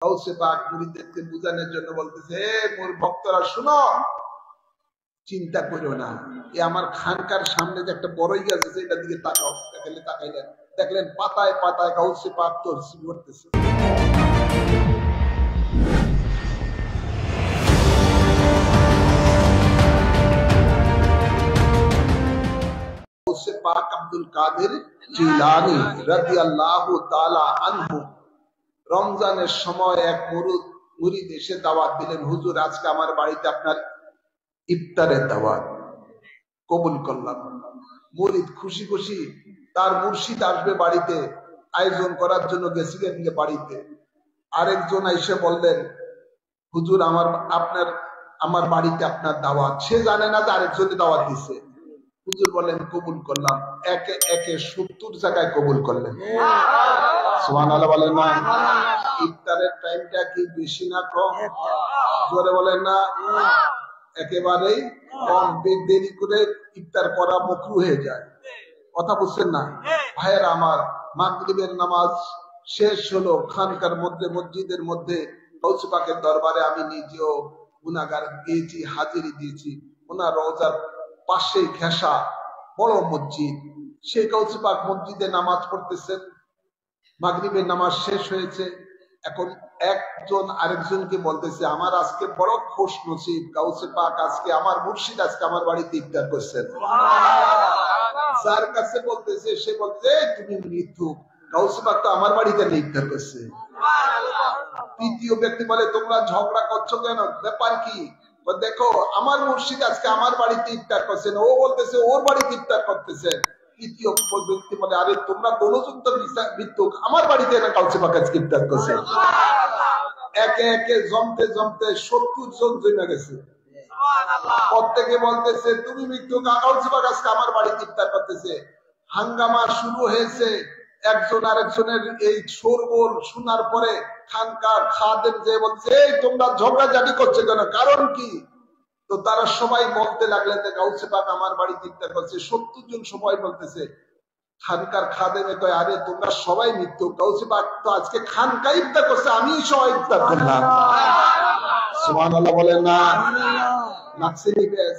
গাউসে পাক মুরিদদেরকে বুঝানোর জন্য বলতেছে, হে মোর ভক্তরা শুনো, চিন্তা করো না, এ আমার খানকার সামনে যে একটা বড়ই গাছ আছে এটার দিকে তাকাও। তাকাইলেন, দেখলেন পাতায় পাতায় গাউসে পাক তরসি করতেছে। গাউসে পাক আব্দুল কাদের জিলানী রাদিয়াল্লাহু তাআলা আনহু রমজানের সময় এক মুরিদ এসে দাওয়াত দিলেন, হুজুর আজকে আমার বাড়িতে আপনার ইফতারের দাওয়াত, কবুল করলাম। মুরিদ খুশি খুশি তার মুর্শিদ আসবে বাড়িতে আয়োজন করার জন্য গেছিলেন বাড়িতে। আরেকজন এসে বললেন, হুজুর আমার বাড়িতে আপনার দাওয়াত। সে জানে না যে আরেকজনে দাওয়াত দিছে। হুজুর বলেন কবুল করলাম। একে একে 70 জায়গায় কবুল করলেন। সুবহানাল্লাহ বলেন না? ইফতারের টাইমটা কি বেশি না কম? জোরে বলেন না? একেবারেই কম। দেরি করে ইফতার করা মাকরুহ হয়ে যায়। কথা বুঝছেন না ভাইয়েরা আমার? মাগরিবের নামাজ শেষ হলো, খানকার মধ্যে মসজিদের মধ্যে গাউসে পাকের দরবারে আমি নিজেও গুনাহগার গিয়েছি, হাজিরি দিয়েছি। ওনার রওজার পাশে ঘেঁষা বড় মসজিদ, সেই গাউসে পাক মসজিদে নামাজ পড়তেছেন। মাগরিবের নামাজ শেষ হয়েছে। এখন একজন আরেকজনকে বলতেছে, আমার আজকে বড় খুশ নসিব, গাউসে পাক আজকে আমার মুর্শিদ আজকে আমার বাড়িতে ইফতার করছেন। যার কাছে বলতেছে সে বলছে, তুমি মিথ্যুক, গাউসে পাক তো আমার বাড়িতে ইফতার করছে। তৃতীয় ব্যক্তি বলে, তোমরা ঝগড়া করছো কেন, ব্যাপার কি? দেখো আমার মুর্শিদ আজকে আমার বাড়িতে ইফতার করছেন, ও বলতেছে ওর বাড়িতে ইফতার করতেছে। তৃতীয় ব্যক্তি বলে, আরে তোমরা দোনোজন তো মিথ্যুক, আমার বাড়িতে না গাউসে পাক আজকে ইফতার করছে। একে একে জমতে জমতে 70 জন জমে গেছে। প্রত্যেকে বলতেছে তুমি মিথ্যুক, গাউসে পাক আজকে আমার বাড়িতে ইফতার করতেছে। হাঙ্গামা শুরু হয়েছে। একজন আরেকজনের এই শোরগোল শোনার পরে খানকার খাদেম যে বলছে, এই তোমরা ঝগড়াঝাটি করছে কেন, কারণ কি? তো তারা সবাই বলতে লাগলেন যে গাউসে পাক আমার বাড়িতে ইফতার করছে। 70 জন সবাই বলতেছে। খানকার খাদেমে কয়, আরে তোমরা সবাই মিথ্যু, গাউসে পাক তো আজকে খানকা ইফতার করছে, আমি সবাই ইফতার করলাম। সুবহানাল্লাহ বলেন না? লাগছে নিবেশ।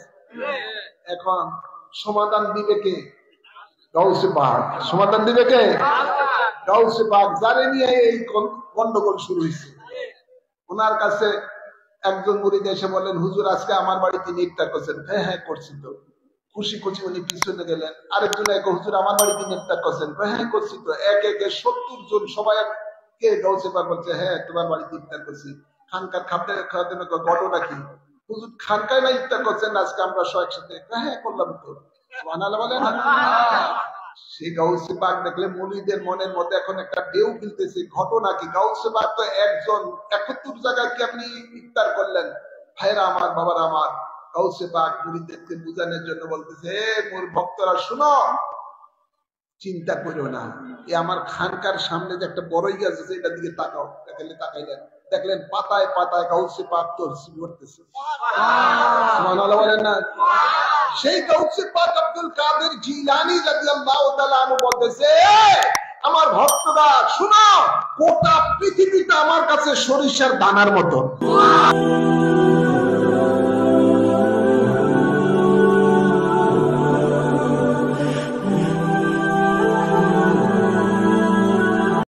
এখন সমাধান দিবে কে? গাউসে পাক। সমাধান দিবে কে? গাউসে পাক। যারে নিয়ে এই গন্ডগোল শুরু হয়েছে, ওনার কাছে একজন মুরিদ এসে বললেন, হুজুর আজকে আমার বাড়িতে ইফতার করছেন। হ্যাঁ হ্যাঁ করছি তো। খুশি খুশি উনি পিছনে গেলেন। আরেকজন এক, হুজুর আমার বাড়িতে ইফতার করছেন। হ্যাঁ করছি তো। এক একে 70 জন সবাই কে গাউসে পাক বলছে, হ্যাঁ তোমার বাড়িতে ইফতার করছি। খানকার খাদেমে ঘটনা কি? হুজুর খানকায় না ইফতার করছেন আজকে আমরা সব একসাথে? হ্যাঁ করলাম তো। সুবহানাল্লাহ বলেন না? সেই গাউসে পাক দেখলে মুরিদের মনের মধ্যে এখন একটা ঢেউ খেলতেছে। ঘটনা কি? গাউসে পাক তো একজন 71 জায়গায় কি আপনি ইফতার করলেন? ভাইরা আমার, বাবারা আমার, গাউসে পাক মুরিদদেরকে বুঝানোর জন্য বলতেছে, হে মোর ভক্তরা শুনো, চিন্তা করো না, এ আমার খানকার সামনে যে একটা বড়ই গাছ আছে এটার দিকে তাকাও। তাকাইলেন, দেখলেন পাতায় পাতায় গাউসে পাক তরসি করতেছে। সুবহানাল্লাহ বলেন না? সেই গাউসে পাক আব্দুল কাদের জিলানী রাদিয়াল্লাহু তাআলা আনহু বলতেছে, আমার ভক্তরা শুনো, গোটা পৃথিবীটা আমার কাছে সরিষার দানার মতো।